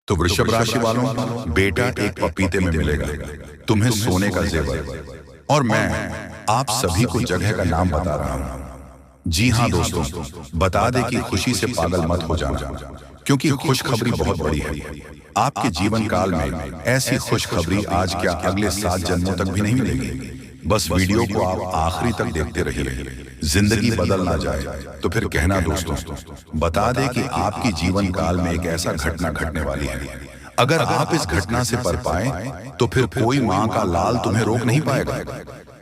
तो वृषभ राशि वालों, बेटा एक पपीते में मिलेगा, तुम्हें सोने का जेवर। और मैं आप सभी को जगह का नाम बता रहा हूं। जी हां दोस्तों, बता दे कि खुशी से पागल मत हो जाना, क्योंकि खुशखबरी बहुत बड़ी है। आपके जीवन काल में ऐसी खुशखबरी आज क्या अगले 7 जन्मों तक भी नहीं मिलेगी। बस वीडियो को आप आखिरी तक देखते रहिए। जिंदगी बदल ना जाए तो फिर कहना दोस्तों, बता दे कि आपकी जीवन काल में एक ऐसा घटना घटने वाली है। अगर आप इस घटना से पर पाए तो फिर कोई माँ का लाल तुम्हें रोक नहीं पाएगा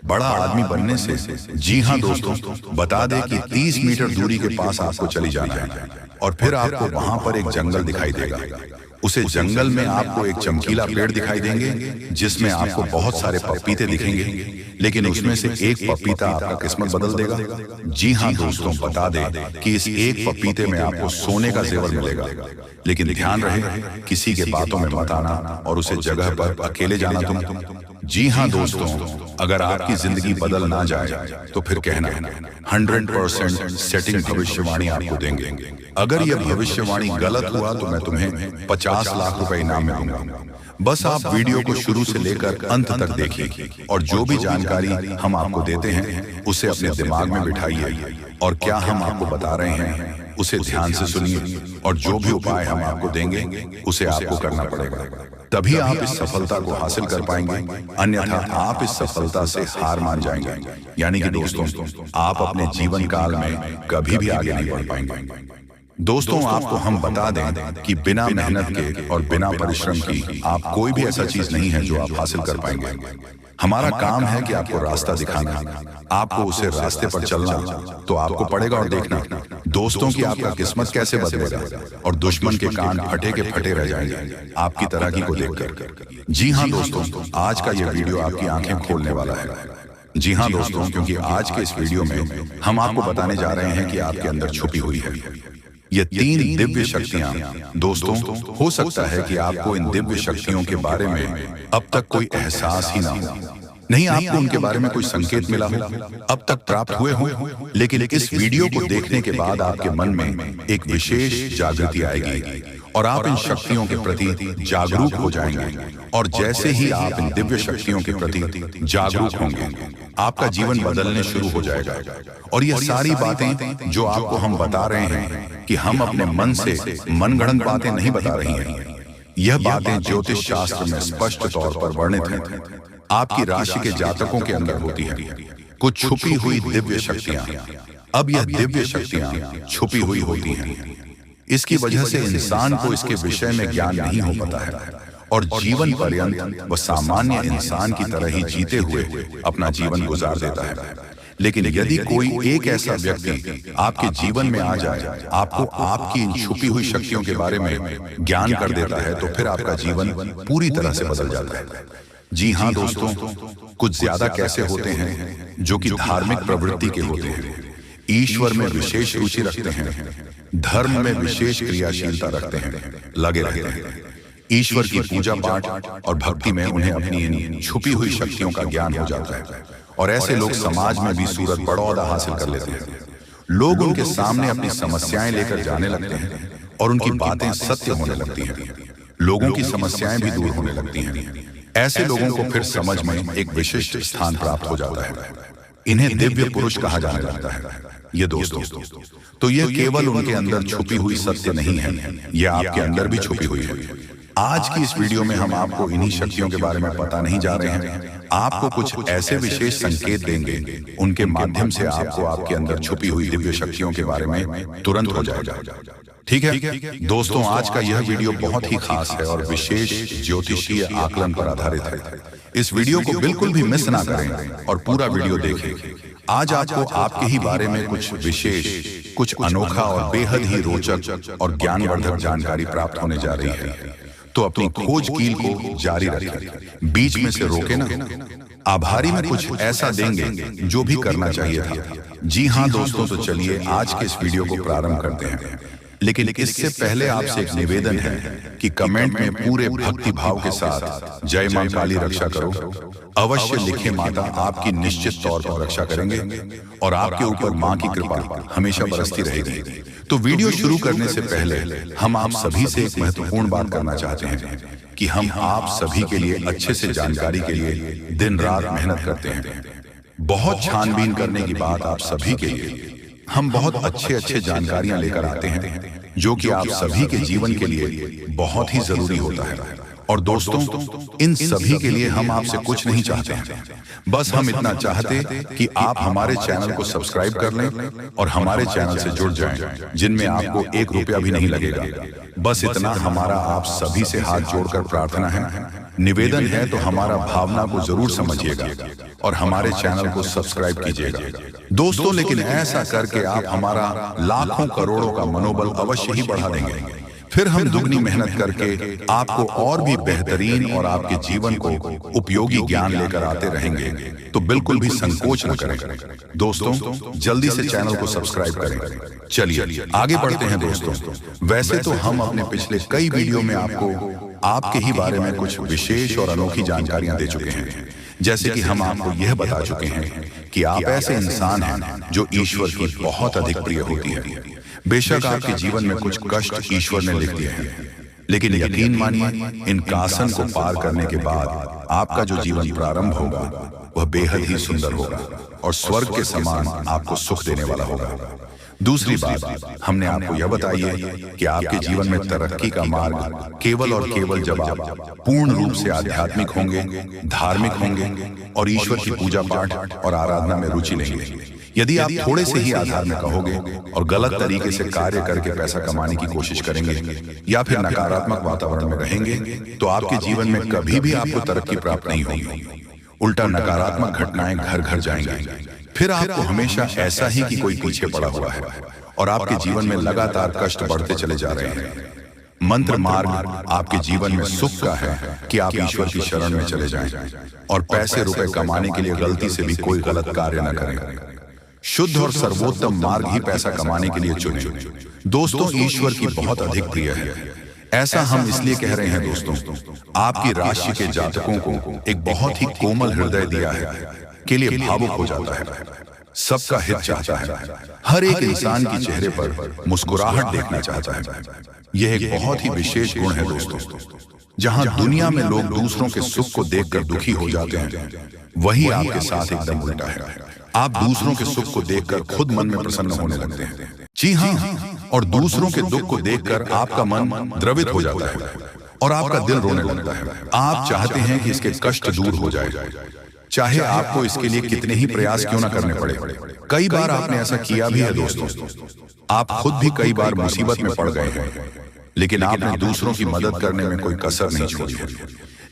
बड़ा आदमी बनने से। जी हां दोस्तों, बता दे कि 30 मीटर दूरी के पास आपको चली जाना है और फिर आपको वहां पर एक जंगल दिखाई देगा। उसे जंगल में आपको एक चमकीला पेड़ दिखाई देंगे जिसमें आपको बहुत सारे पपीते दिखेंगे, लेकिन उसमें से एक पपीता आपका किस्मत बदल देगा। जी हां दोस्तों, बता दे कि इस एक पपीते में आपको सोने का जेवर मिलेगा, लेकिन ध्यान रहे किसी के बातों में मत आना और उसे जगह पर अकेले जाना तुम। जी हां दोस्तों, अगर आपकी जिंदगी बदल ना जाए तो फिर कहना 100% सेटिंग भविष्यवाणी आपको देंगे। अगर यह भविष्यवाणी गलत हुआ तो मैं तुम्हें 50 लाख रुपए इनाम में दूंगा। बस आप वीडियो को शुरू से लेकर अंत तक देखिए और जो भी जानकारी हम आपको देते हैं उसे अपने दिमाग में बिठाइए और क्या हम आपको बता रहे हैं उसे ध्यान से सुनिए और जो भी उपाय हम आपको देंगे उसे आपको करना पड़ेगा, तभी आप इस सफलता को हासिल कर पाएंगे। अन्यथा आप इस सफलता से हार मान जाएंगे, यानी कि दोस्तों आप अपने जीवन काल में कभी भी आगे नहीं बढ़ पाएंगे। दोस्तों आपको हम बता दें कि बिना मेहनत के और बिना परिश्रम की आप कोई भी ऐसा चीज नहीं है जो आप हासिल कर पाएंगे। हमारा काम है कि आपको रास्ता दिखाना, आपको उसे रास्ते पर चलना तो आपको पड़ेगा और देखना दोस्तों कि आपका किस्मत कैसे बदलेगा और दुश्मन के कान फटे के फटे रह जाएंगे आपकी तरक्की को देखकर। जी हां दोस्तों, आज का यह वीडियो आपकी आंखें खोलने वाला है। जी हां दोस्तों, क्योंकि आज के इस वीडियो में हम आपको बताने जा रहे हैं कि आपके अंदर छुपी हुई है ये 3 दिव्य शक्तियां। दोस्तों हो सकता है कि आपको इन दिव्य शक्तियों के बारे में अब तक कोई एहसास ही ना हो, नहीं आपको उनके बारे में कोई संकेत मिला हो, अब तक प्राप्त हुए हो, लेकिन इस वीडियो को देखने के बाद आपके मन में एक विशेष जागृति आएगी और आप इन शक्तियों के प्रति जागरूक हो जाएंगे। और जैसे ही आप इन दिव्य शक्तियों के प्रति जागरूक होंगे आपका जीवन बदलने शुरू हो जाएगा। और ये सारी बातें जो आपको हम बता रहे हैं कि हम अपने मन से मनगढ़ंत बातें नहीं बता रही हैं, यह बातें ज्योतिष शास्त्र में स्पष्ट तौर पर वर्णित हैं। आपकी राशि के जातकों के अंदर होती है कुछ छुपी हुई दिव्य शक्तियां। अब यह दिव्य शक्तियां छुपी हुई होती हैं, इसकी वजह से इंसान को इसके विषय में ज्ञान नहीं हो पाता है और जीवन पर्यंत वह सामान्य इंसान की तरह ही जीते हुए अपना जीवन गुजार देता है। लेकिन यदि कोई एक ऐसा व्यक्ति आपके जीवन में आ जाए, आपको आपकी इन छुपी हुई शक्तियों के बारे में ज्ञान कर देता है, तो फिर आपका जीवन पूरी तरह से बदल जाता है। जी हाँ दोस्तों, कुछ ज्यादा कैसे होते हैं जो कि धार्मिक प्रवृत्ति के होते हैं, ईश्वर में विशेष रुचि रखते हैं, धर्म में विशेष क्रियाशीलता रखते हैं, लगे रहते हैं। ईश्वर की पूजा पाठ और भक्ति में उन्हें अपनी इन छुपी हुई शक्तियों का ज्ञान हो जाता है और ऐसे लोग समाज में भी सूरत बड़ा ओहदा हासिल कर लेते हैं। लोग उनके सामने अपनी समस्याएं लेकर जाने लगते हैं और उनकी बातें सत्य होने लगती हैं, लोगों की समस्याएं भी दूर होने लगती हैं। ऐसे लोगों को फिर समझ में एक विशिष्ट स्थान प्राप्त हो जाता है, इन्हें दिव्य पुरुष कहा जाने लगता है। ये दोस्तों तो ये केवल उनके अंदर छुपी हुई सत्य नहीं है, यह आपके अंदर भी छुपी हुई है। आज की इस वीडियो में हम आपको इन्हीं शक्तियों के बारे में पता नहीं जा रहे हैं, आपको कुछ ऐसे विशेष संकेत देंगे उनके माध्यम से आपको आपके अंदर छुपी हुई दिव्य शक्तियों के बारे में तुरंत हो जाएगा। ठीक है दोस्तों, आज का यह वीडियो बहुत ही खास है और विशेष ज्योतिषीय आकलन पर आधारित है। इस वीडियो को बिल्कुल भी मिस ना करें और पूरा वीडियो देखें। आज आपको आपके ही बारे में कुछ विशेष, कुछ अनोखा और बेहद ही रोचक और ज्ञानवर्धक जानकारी प्राप्त होने जा रही है। तो अपनी खोज कील को जारी रखें, बीच में से रोके ना। आभारी में कुछ ऐसा देंगे जो भी करना चाहिए था। जी हाँ दोस्तों, तो चलिए आज के इस वीडियो को प्रारंभ करते हैं, लेकिन इससे पहले आपसे एक निवेदन है कि कमेंट में पूरे भक्ति भाव के साथ जय मां काली रक्षा करो अवश्य लिखें। माता आपकी निश्चित तौर पर रक्षा करेंगे और आपके ऊपर मां की कृपा हमेशा बरसती रहेगी। तो वीडियो शुरू करने से पहले हम आप सभी से एक महत्वपूर्ण बात करना चाहते हैं कि हम आप सभी के लिए अच्छे से जानकारी के लिए दिन रात मेहनत करते हैं। बहुत छानबीन करने की बात आप सभी के लिए हम बहुत अच्छे जानकारियां लेकर आते हैं जो कि आप सभी के जीवन के लिए बहुत ही जरूरी होता है। और दोस्तों, इन सभी के लिए हम आपसे कुछ नहीं चाहते हैं, बस हम इतना चाहते कि आप हमारे चैनल को सब्सक्राइब कर लें और हमारे चैनल से जुड़ जाएं, जिनमें आपको 1 रुपया भी नहीं लगेगा। बस इतना हमारा आप सभी से हाथ जोड़कर प्रार्थना है, निवेदन है, तो हमारा भावना को जरूर समझिएगा और हमारे चैनल को सब्सक्राइब कीजिएगा दोस्तों। लेकिन ऐसा करके आप हमारा लाखों करोड़ों का मनोबल अवश्य ही बढ़ा देंगे। फिर हम दुगनी मेहनत करके आपको और भी बेहतरीन और आपके जीवन को उपयोगी ज्ञान लेकर आते रहेंगे, तो बिल्कुल भी संकोच न करें। दोस्तों, जल्दी से चैनल को सब्सक्राइब करें। चलिए आगे बढ़ते हैं दोस्तों। वैसे तो हम अपने पिछले कई वीडियो में आपको आपके ही बारे में कुछ विशेष और अनोखी जानकारियां दे चुके हैं, जैसे कि हम आपको यह बता चुके हैं कि आप ऐसे इंसान हैं जो ईश्वर की बहुत अधिक प्रिय होती है। बेशक आपके जीवन में कुछ कष्ट ईश्वर ने लिख दिए हैं, लेकिन यकीन मानिए, इन कासन को पार करने के बाद आपका जो जीवन प्रारंभ होगा वह बेहद ही सुंदर होगा और स्वर्ग के समान आपको सुख देने वाला होगा। दूसरी बात, हमने आपको यह बताई है कि आपके जीवन में तरक्की का मार्ग केवल और केवल जब आप पूर्ण रूप से आध्यात्मिक होंगे, धार्मिक होंगे और ईश्वर की पूजा पाठ और आराधना में रुचि लेंगे। यदि आप थोड़े से ही आधार में कहोगे और गलत तरीके से कार्य करके पैसा कमाने की कोशिश करेंगे या फिर नकारात्मक वातावरण में रहेंगे, तो आपके जीवन में कभी भी आपको तरक्की प्राप्त नहीं होगी। उल्टा नकारात्मक घटनाएं घर घर जाएंगी। फिर आपको हमेशा ऐसा ही कि कोई पीछे पड़ा हुआ है और आपके जीवन में लगातार कष्ट बढ़ते चले जा रहे हैं। मंत्र मार्ग आपके जीवन में सुख का है कि आप ईश्वर की शरण में चले जाएं और पैसे रुपए कमाने के लिए गलती से भी कोई गलत कार्य न करें। शुद्ध और सर्वोत्तम मार्ग ही पैसा कमाने के लिए चुने। दोस्तों, ईश्वर की बहुत अधिक प्रिय है। ऐसा हम इसलिए कह रहे हैं दोस्तों, आपकी राशि के जातकों को एक बहुत ही कोमल हृदय दिया है के लिए भावुक हो जाता है, सबका हित चाहता है, हर एक इंसान के चेहरे पर मुस्कुराहट देखना चाहता है। यह एक बहुत ही विशेष गुण है दोस्तों। जहां दुनिया में लोग दूसरों के सुख को देखकर दुखी हो जाते हैं, वही आपके साथ एकदम उल्टा है। आप दूसरों के सुख को देखकर खुद मन में प्रसन्न होने लगते हैं। जी हाँ, और दूसरों के दुख को देखकर आपका मन द्रवित हो जाता है और आपका दिल रोने लगता है। आप चाहते हैं कि इसके कष्ट दूर हो जाए, चाहे आपको इसके लिए कितने ही प्रयास क्यों ना करने पड़े। कई बार आपने ऐसा किया भी है दोस्तों। आप खुद भी कई बार मुसीबत में पड़ गए हैं, लेकिन आपने दूसरों की मदद करने में कोई कसर नहीं छोड़ी है।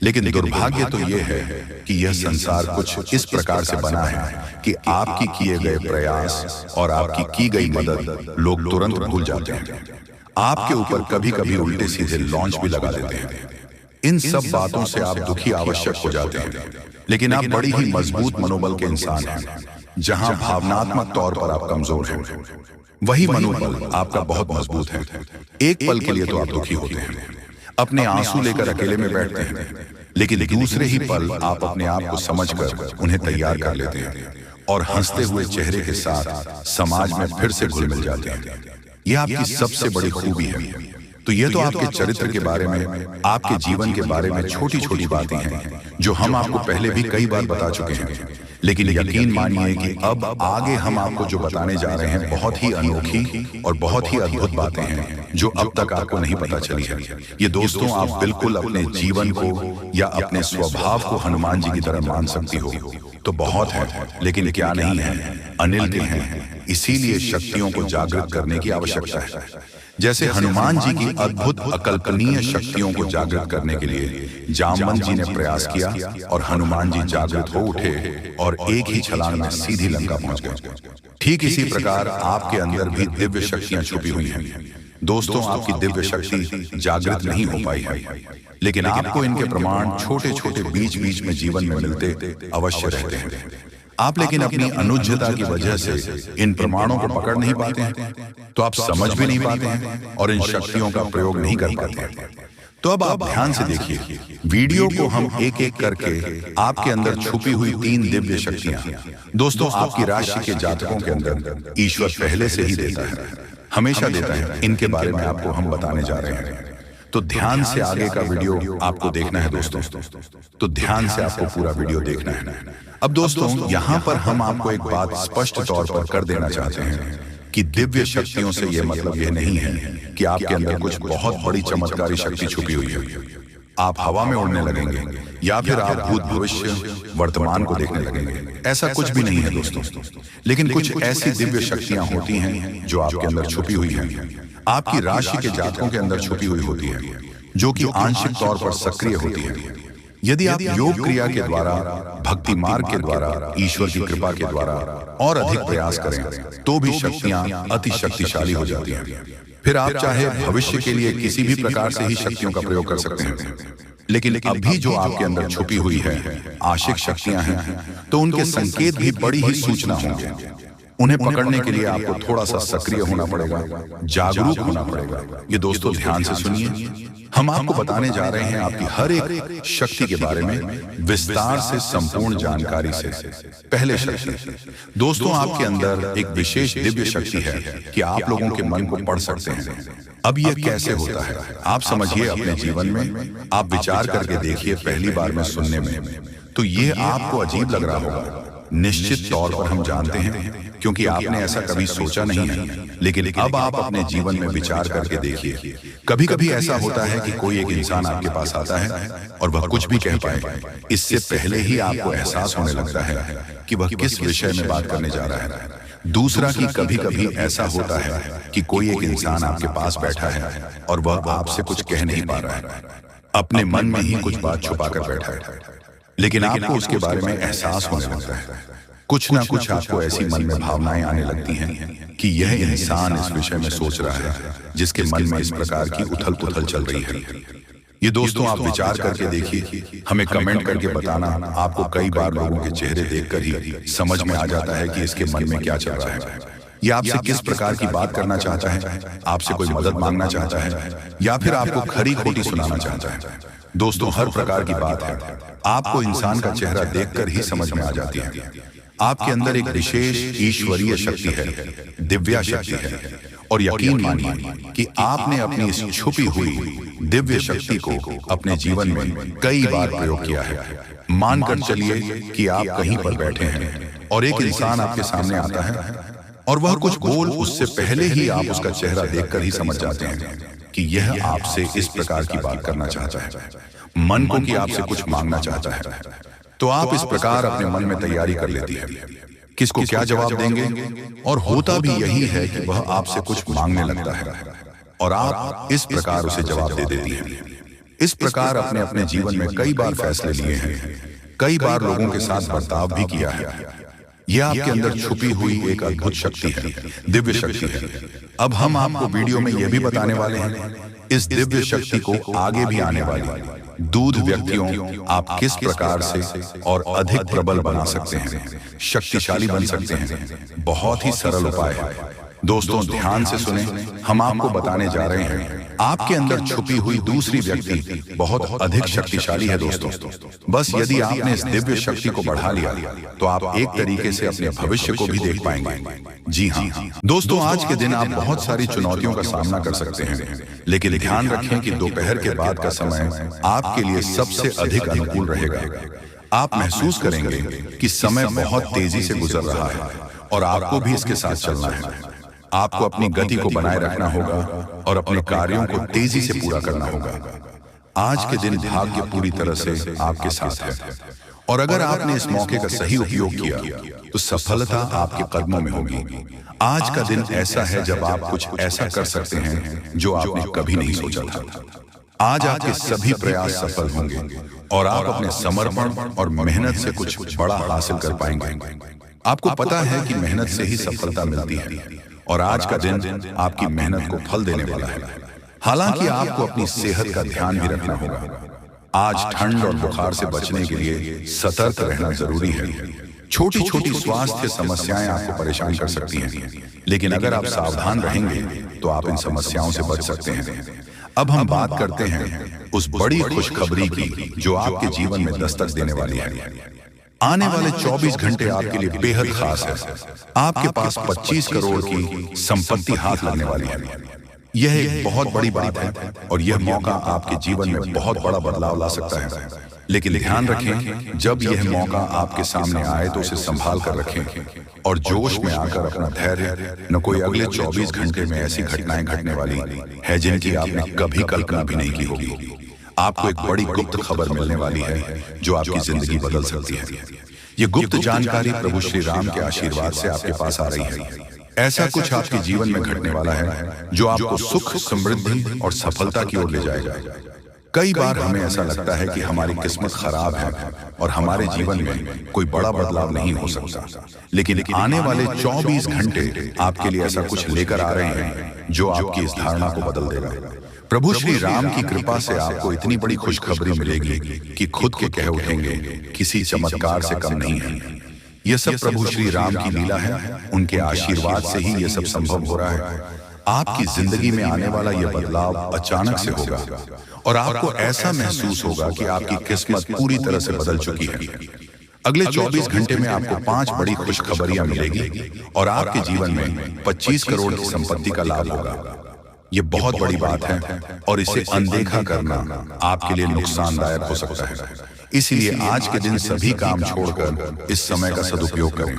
लेकिन दुर्भाग्य तो यह है कि यह संसार कुछ इस प्रकार से बना है कि आपकी किए गए प्रयास और आपकी की गई मदद लोग तुरंत भूल जाते हैं। आपके ऊपर कभी कभी उल्टे सीधे लॉन्च भी लगा देते हैं। इन सब बातों से आप दुखी आवश्यक हो जाते हैं, लेकिन आप बड़ी ही मजबूत मनोबल के इंसान हैं। जहां भावनात्मक तौर पर आप कमजोर हैं, वही मनोबल आपका बहुत मजबूत है। एक पल के लिए तो आप दुखी होते हैं, अपने आंसू लेकर अकेले में बैठते हैं, लेकिन दूसरे ही पल आप अपने आप को समझकर उन्हें तैयार कर लेते हैं और हंसते हुए चेहरे के साथ समाज में फिर से घुल मिल जाते हैं। यह आपकी सबसे बड़ी खूबी है। तो यह तो आपके चरित्र के बारे में, आपके जीवन के बारे में छोटी छोटी बातें हैं जो हम आपको पहले भी कई बार बता चुके हैं। लेकिन यकीन मानिए कि अब आगे हम आपको जो बताने जा रहे हैं बहुत ही अनोखी और बहुत ही अद्भुत बातें हैं जो अब तक आपको नहीं पता चली है। ये दोस्तों, आप बिल्कुल अपने जीवन को या अपने स्वभाव को हनुमान जी की तरह मान सकती हो तो बहुत है, लेकिन क्या नहीं है, अनिल के हैं। इसीलिए शक्तियों को जागृत करने की आवश्यकता है। जैसे हनुमान जी की अद्भुत अकल्पनीय शक्तियों को जागृत करने के लिए जामवंत जी ने प्रयास किया और हनुमान जी जागृत हो उठे और एक ही छलांग में सीधी लंका पहुंच गए। ठीक इसी प्रकार आपके अंदर भी दिव्य शक्तियां छुपी हुई हैं। दोस्तों, आपकी दिव्य शक्ति जागृत नहीं हो पाई है, लेकिन आपको इनके प्रमाण छोटे छोटे बीच बीच में जीवन में मिलते अवश्य रहते हैं। आप लेकिन अपनी अनुज्ञता की वजह से इन प्रमाणों को पकड़ नहीं पाते हैं, तो आप समझ भी नहीं पाते हैं और इन शक्तियों का प्रयोग नहीं कर पाते हैं। तो अब आप ध्यान से देखिए, वीडियो को हम एक एक करके आपके अंदर छुपी हुई 3 दिव्य शक्तियां, दोस्तों आपकी राशि के जातकों के अंदर ईश्वर पहले से ही देता है। हमेशा देता है, इनके बारे में आपको हम बताने जा रहे हैं। तो ध्यान से आगे का वीडियो आपको देखना है दोस्तों, तो ध्यान से आपको पूरा वीडियो देखना है। अब दोस्तों यहाँ पर हम आपको एक बात स्पष्ट तौर पर कर देना चाहते हैं कि दिव्य शक्तियों से यह मतलब यह नहीं है कि आपके अंदर कुछ बहुत बड़ी चमत्कारी शक्ति छुपी हुई है। आप हवा में उड़ने लगेंगे या फिर आप भूत भविष्य वर्तमान को देखने लगेंगे, ऐसा कुछ भी नहीं है दोस्तों। लेकिन कुछ ऐसी दिव्य शक्तियां होती हैं जो आपके अंदर छुपी हुई हैं, आपकी राशि के जातकों के अंदर छुपी हुई होती है, जो कि आंशिक तौर पर सक्रिय होती है। यदि आप योग क्रिया के द्वारा, भक्ति मार्ग के द्वारा, ईश्वर की कृपा के द्वारा और अधिक प्रयास करें तो भी शक्तियां अति शक्तिशाली हो जाती हैं। फिर आप चाहे भविष्य के लिए किसी भी प्रकार से ही शक्तियों का प्रयोग कर सकते हैं, लेकिन अभी जो आपके अंदर छुपी हुई है आशिक शक्तियां हैं, तो उनके संकेत भी बड़ी ही सूचना होंगे। उन्हें पकड़ने के लिए आपको थोड़ा सा सक्रिय होना पड़ेगा, जागरूक होना पड़ेगा। ये दोस्तों ध्यान से सुनिए, हम आपको बताने जा रहे हैं आपकी हर एक शक्ति के बारे में विस्तार से, संपूर्ण जानकारी से। पहले शक्ति दोस्तों, आपके अंदर एक विशेष दिव्य शक्ति है कि आप लोगों के मन को पढ़ सकते हैं। अब यह कैसे होता है आप समझिए अपने जीवन में, आप विचार करके देखिए। पहली बार में सुनने में तो यह आपको अजीब लग रहा होगा, निश्चित तौर पर हम जानते हैं, क्योंकि आपने ऐसा कभी सोचा नहीं है। लेकिन अब आप अपने जीवन में विचार करके देखिए। कभी कभी ऐसा होता है कि कोई एक इंसान आपके पास आता है और वह कुछ भी कह पाए, इससे पहले ही आपको एहसास होने लगता है कि वह किस विषय में बात करने जा रहा है। दूसरा कि कभी कभी ऐसा होता है कि कोई एक इंसान आपके पास बैठा है और वह आपसे कुछ कह नहीं पा रहा है, अपने मन में ही कुछ बात छुपा कर बैठा है, लेकिन आपको उसके बारे में एहसास होने लगता है। कुछ ना कुछ आपको ऐसी मन में भावनाएं आने लगती हैं कि यह इंसान इस विषय में सोच रहा है, जिसके मन में इस प्रकार की उथल पुथल चल रही है। ये दोस्तों आप विचार करके देखिए, हमें कमेंट करके बताना। आपको कई बार लोगों के चेहरे देखकर ही समझ में आ जाता है कि इसके मन में क्या चल रहा है। ये आपसे किस प्रकार की बात करना चाहता है, आपसे कोई मदद मांगना चाहता है या फिर आपको खरी खोटी सुनाना चाहता है। दोस्तों हर प्रकार की बात है, आपको इंसान का चेहरा देखकर ही समझ में आ जाती है। आपके अंदर एक विशेष ईश्वरीय शक्ति है, दिव्या शक्ति है, और यकीन मानिए कि आपने अपनी इस छुपी हुई दिव्य शक्ति को अपने जीवन में कई बार प्रयोग किया है। मानकर चलिए कि आप कहीं पर बैठे हैं और एक इंसान आपके सामने आता है और वह कुछ बोल, उससे पहले ही आप उसका चेहरा देखकर ही समझ जाते हैं कि यह आपसे इस प्रकार की बात करना चाहता है, मन को कि आपसे कुछ मांगना चाहता है। तो आप इस प्रकार अपने मन में तैयारी कर लेती है किसको क्या जवाब देंगे, और होता भी यही है कि वह आपसे कुछ मांगने लगता है और आप इस प्रकार उसे जवाब दे देती हैं। इस प्रकार अपने अपने जीवन में कई बार फैसले लिए हैं, कई बार लोगों के साथ बर्ताव भी किया है। यह आपके अंदर छुपी हुई एक अद्भुत शक्ति है, दिव्य शक्ति है। अब हम आपको वीडियो में यह भी बताने वाले हैं इस दिव्य शक्ति को आगे भी आने वाली दूध व्यक्तियों आप किस प्रकार से और अधिक प्रबल बना सकते हैं, शक्तिशाली बन सकते हैं। बहुत ही सरल उपाय है दोस्तों, ध्यान से सुने। हम आपको बताने जा रहे हैं आपके अंदर छुपी हुई दूसरी व्यक्ति बहुत अधिक शक्तिशाली है दोस्तों। बस यदि आपने इस दिव्य शक्ति को बढ़ा लिया तो आप एक तरीके से अपने भविष्य को भी देख पाएंगे। जी हाँ दोस्तों, आज के दिन आप बहुत सारी चुनौतियों का सामना कर सकते हैं, लेकिन ध्यान रखें कि दोपहर के बाद का समय आपके लिए सबसे अधिक अनुकूल रहेगा। आप महसूस करेंगे कि समय बहुत तेजी से गुजर रहा है और आपको भी इसके साथ चलना है। आपको अपनी गति को बनाए रखना होगा और अपने कार्यों को तेजी से पूरा करना होगा। आज के दिन भाग्य पूरी तरह से आपके साथ है, और अगर आपने इस मौके का सही उपयोग किया तो सफलता आपके कदमों में होगी। आज का दिन ऐसा है जब आप कुछ ऐसा कर सकते हैं जो आपने कभी नहीं सोचा था। आज आपके सभी प्रयास सफल होंगे और आप अपने समर्पण और मेहनत से कुछ बड़ा हासिल कर पाएंगे। आपको पता है कि मेहनत से ही सफलता मिलती है, और आज का दिन आपकी मेहनत को फल देने वाला है। हालांकि आपको अपनी सेहत का ध्यान भी रखना होगा। आज ठंड और बुखार से बचने के लिए सतर्क रहना जरूरी है। छोटी छोटी स्वास्थ्य समस्याएं आपको परेशान कर सकती हैं, लेकिन अगर आप सावधान रहेंगे तो आप इन समस्याओं से बच सकते हैं। अब हम बात करते हैं उस बड़ी खुशखबरी की जो आपके जीवन में दस्तक देने वाली है। आने वाले 24 घंटे आपके लिए बेहद खास है। आपके पास 25 करोड़ की संपत्ति हाथ लगने वाली है। यह एक बहुत बड़ी बात है और यह मौका आपके जीवन में बहुत बड़ा बदलाव ला सकता है। लेकिन ध्यान रखें, जब यह मौका आपके सामने आए तो उसे संभाल कर रखें और जोश में आकर अपना धैर्य, न कोई अगले 24 घंटे में ऐसी घटनाएं घटने वाली है जिनकी आपने कभी कल्पना भी नहीं की होगी। आपको एक बड़ी गुप्त खबर मिलने वाली है जो आपकी जिंदगी बदल सकती है। ये गुप्त जानकारी प्रभु श्री राम के आशीर्वाद से आपके पास आ रही है। ऐसा कुछ आपके जीवन में घटने वाला है जो आपको सुख, समृद्धि और सफलता की ओर ले जाएगा। कई बार हमें ऐसा लगता है कि हमारी किस्मत खराब है और हमारे जीवन में कोई बड़ा बदलाव नहीं हो सकता, लेकिन आने वाले 24 घंटे आपके लिए ऐसा कुछ लेकर आ रहे हैं जो आपकी इस धारणा को बदल देगा। प्रभु श्री राम की कृपा से आपको इतनी बड़ी खुशखबरी मिलेगी कि खुद के कह उठेंगे, किसी चमत्कार से कम नहीं है। यह सब प्रभु श्री राम की लीला है। उनके आशीर्वाद से ही यह सब संभव हो रहा है। आपकी जिंदगी में आने वाला यह बदलाव अचानक से होगा और आपको ऐसा महसूस होगा कि आपकी किस्मत पूरी तरह से बदल चुकी है। अगले 24 घंटे में आपको 5 बड़ी खुशखबरियां मिलेगी और आपके जीवन में 25 करोड़ की संपत्ति का लाभ होगा। ये बहुत बड़ी बात है और इसे अनदेखा करना आपके लिए नुकसानदायक हो सकता है। इसलिए आज के दिन सभी काम छोड़कर इस समय का सदुपयोग करें।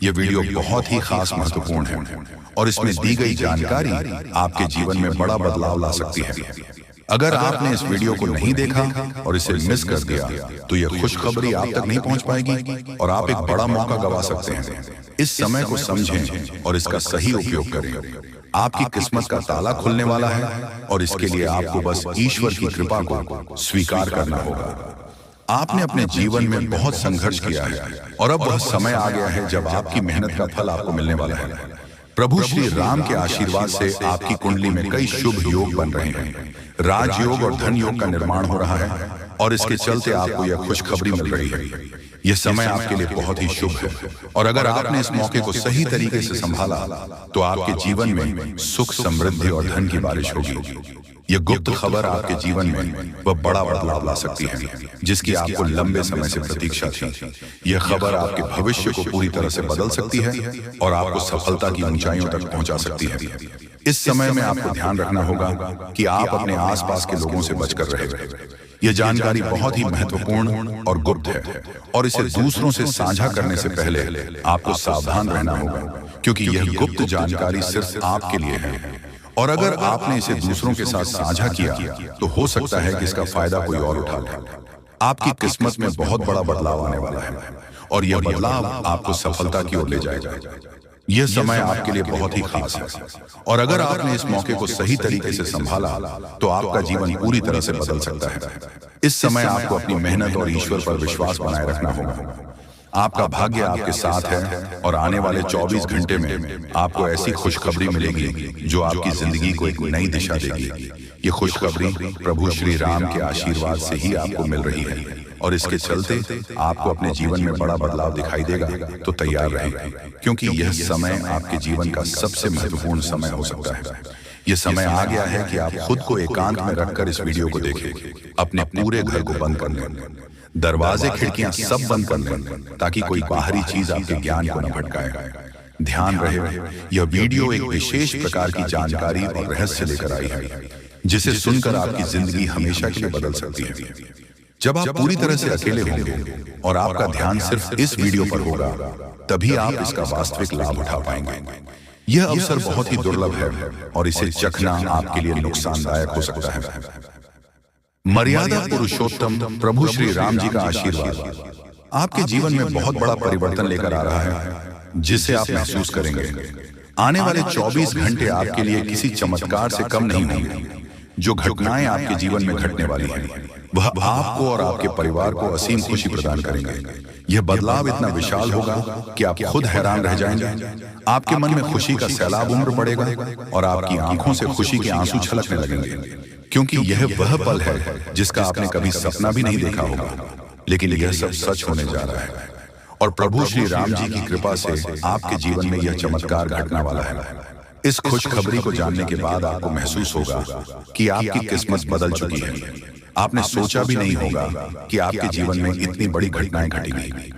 यह वीडियो बहुत ही खास महत्वपूर्ण है और इसमें दी गई जानकारी आपके जीवन में बड़ा बदलाव ला सकती है। अगर आपने इस वीडियो को नहीं देखा और इसे मिस कर दिया तो यह खुशखबरी आप तक नहीं पहुंच पाएगी और आप एक बड़ा मौका गंवा सकते हैं। इस समय को समझें और इसका सही उपयोग करें। आपकी किस्मत का ताला खुलने वाला है और इसके लिए आपको बस ईश्वर की कृपा को स्वीकार करना होगा। आपने अपने जीवन में बहुत संघर्ष किया है और अब वह समय आ गया है जब आपकी मेहनत का फल आपको मिलने वाला है। प्रभु श्री राम के आशीर्वाद से आपकी कुंडली में कई शुभ योग बन रहे हैं। राजयोग और धन योग का निर्माण हो रहा है और इसके चलते आपको यह खुशखबरी मिल रही है। यह समय आपके लिए बहुत ही शुभ है और अगर आपने इस मौके को सही तरीके से संभाला तो आपके जीवन में सुख, समृद्धि और धन की बारिश होगी। यह गुप्त खबर आपके जीवन में वह बड़ा बदलाव ला सकती है जिसकी आपको लंबे समय से प्रतीक्षा थी। यह खबर आपके भविष्य को पूरी तरह से बदल सकती है और आपको सफलता की ऊंचाइयों तक पहुंचा सकती है। इस समय में आपको ध्यान रखना होगा कि आप अपने आसपास के लोगों से बचकर रहें। यह जानकारी बहुत ही महत्वपूर्ण और गुप्त है और इसे दूसरों से साझा करने से पहले आपको सावधान रहना होगा, क्योंकि यह गुप्त जानकारी सिर्फ आपके लिए है और अगर आपने इसे दूसरों के साथ साझा किया तो हो सकता है कि इसका फायदा कोई और उठा ले। आपकी किस्मत में बहुत बड़ा बदलाव आने वाला है और यह बदलाव आपको सफलता की ओर ले जाएगा। यह समय आपके लिए बहुत ही खास है और अगर आपने इस मौके को सही तरीके से संभाला तो आपका जीवन पूरी तरह से बदल सकता है। इस समय आपको अपनी मेहनत और ईश्वर पर विश्वास बनाए रखना होगा। आपका भाग्य आपके साथ है और आने वाले 24 घंटे में आपको ऐसी खुशखबरी मिलेगी जो आपकी जिंदगी को एक नई दिशा देगी। ये खुशखबरी प्रभु श्री राम के आशीर्वाद से ही आपको मिल रही है और इसके चलते आपको अपने जीवन में बड़ा बदलाव दिखाई देगा। तो तैयार रहें, क्योंकि यह समय आपके जीवन का सबसे महत्वपूर्ण समय हो सकता है। यह समय आ गया है कि आप खुद को एकांत में रखकर इस वीडियो को देखें। अपने पूरे घर को बंद कर लें, दरवाजे खिड़कियां सब बंद कर लें ताकि कोई बाहरी चीज आपके ज्ञान को न भटकाए। ध्यान रहे, यह वीडियो एक विशेष प्रकार की जानकारी और रहस्य लेकर आई है जिसे सुनकर आपकी जिंदगी हमेशा के लिए बदल सकती है। जब आप पूरी तरह से अकेले होंगे और आपका ध्यान सिर्फ इस वीडियो पर होगा, तभी आप इसका वास्तविक लाभ उठा पाएंगे। यह अवसर बहुत ही दुर्लभ है और इसे चखना आपके लिए नुकसानदायक हो सकता है। मर्यादा पुरुषोत्तम प्रभु श्री राम जी का आशीर्वाद आपके जीवन में बहुत बड़ा परिवर्तन लेकर आ रहा है जिसे आप महसूस करेंगे। आने वाले 24 घंटे आपके लिए किसी चमत्कार से कम नहीं होंगे। जो घटनाएं आपके जीवन में घटने वाली हैं वह आपको और आपके परिवार को असीम खुशी प्रदान करेंगे। यह बदलाव इतना विशाल होगा कि आप खुद हैरान रह जाएंगे। आपके मन में खुशी का सैलाब उमड़ पड़ेगा और आपकी आंखों से खुशी के आंसू छलकने लगेंगे, क्योंकि यह वह पल है जिसका आपने कभी सपना भी नहीं देखा होगा, लेकिन यह सब सच होने जा रहा है और प्रभु श्री राम जी की कृपा से आपके जीवन में यह चमत्कार घटने वाला है। इस खुशखबरी को जानने के बाद आपको महसूस होगा कि आपकी किस्मत बदल चुकी है। आपने सोचा भी नहीं होगा कि आपके जीवन में इतनी बड़ी घटनाएं घटेंगी।